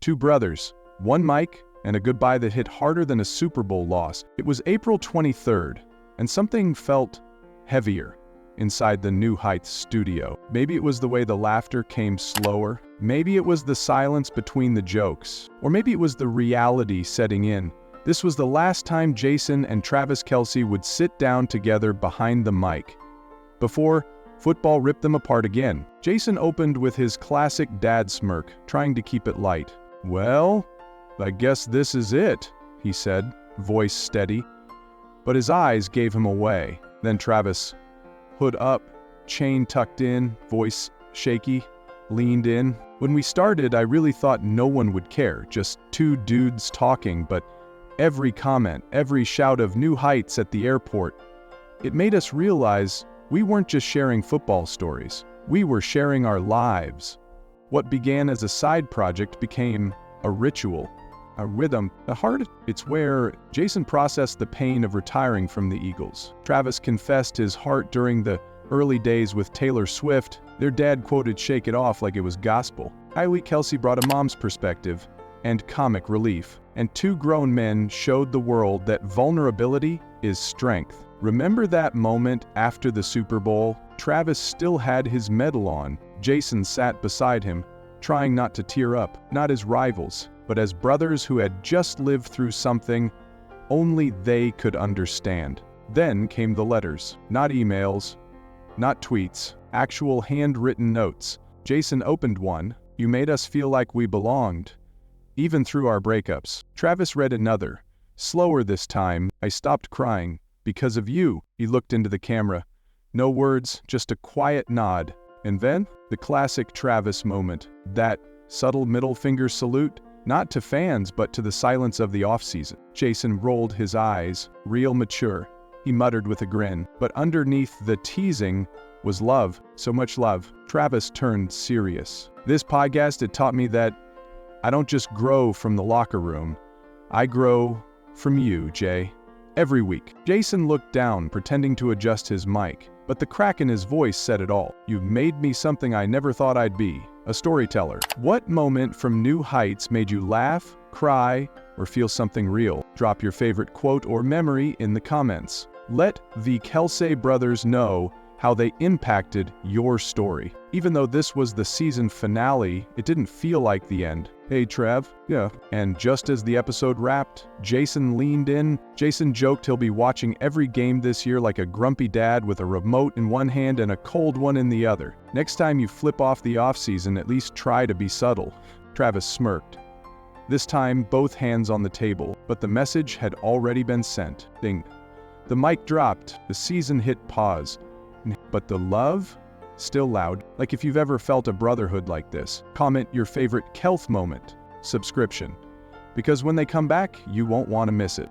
Two brothers, one mic, and a goodbye that hit harder than a Super Bowl loss. It was April 23rd, and something felt heavier inside the New Heights studio. Maybe it was the way the laughter came slower. Maybe it was the silence between the jokes. Or maybe it was the reality setting in. This was the last time Jason and Travis Kelce would sit down together behind the mic, before football ripped them apart again. Jason opened with his classic dad smirk, trying to keep it light. "Well, I guess this is it," he said, voice steady. But his eyes gave him away. Then Travis, hood up, chain tucked in, voice shaky, leaned in. "When we started, I really thought no one would care, just two dudes talking, but every comment, every shout of New Heights at the airport, it made us realize we weren't just sharing football stories. We were sharing our lives. What began as a side project became a ritual, a rhythm, a heart." It's where Jason processed the pain of retiring from the Eagles. Travis confessed his heart during the early days with Taylor Swift. Their dad quoted "Shake It Off" like it was gospel. Kelce brought a mom's perspective and comic relief. And two grown men showed the world that vulnerability is strength. Remember that moment after the Super Bowl? Travis still had his medal on. Jason sat beside him, trying not to tear up, not as rivals, but as brothers who had just lived through something only they could understand. Then came the letters. Not emails, not tweets, actual handwritten notes. Jason opened one. "You made us feel like we belonged, even through our breakups." Travis read another. Slower this time. "I stopped crying because of you." He looked into the camera. No words, just a quiet nod. And then, the classic Travis moment. That subtle middle finger salute, not to fans but to the silence of the offseason. Jason rolled his eyes, real mature. He muttered with a grin. But underneath the teasing was love, so much love. Travis turned serious. "This podcast, it taught me that I don't just grow from the locker room. I grow from you, Jay. Every week." Jason looked down, pretending to adjust his mic, but the crack in his voice said it all. "You've made me something I never thought I'd be, a storyteller." What moment from New Heights made you laugh, cry, or feel something real? Drop your favorite quote or memory in the comments. Let the Kelce brothers know how they impacted your story. Even though this was the season finale, it didn't feel like the end. "Hey, Trev." "Yeah." And just as the episode wrapped, Jason leaned in. Jason joked he'll be watching every game this year like a grumpy dad with a remote in one hand and a cold one in the other. "Next time you flip off the offseason, at least try to be subtle." Travis smirked. This time, both hands on the table, but the message had already been sent. Ding. The mic dropped. The season hit pause. But the love? Still loud. Like if you've ever felt a brotherhood like this. Comment your favorite Kelce moment. Subscription. Because when they come back, you won't want to miss it.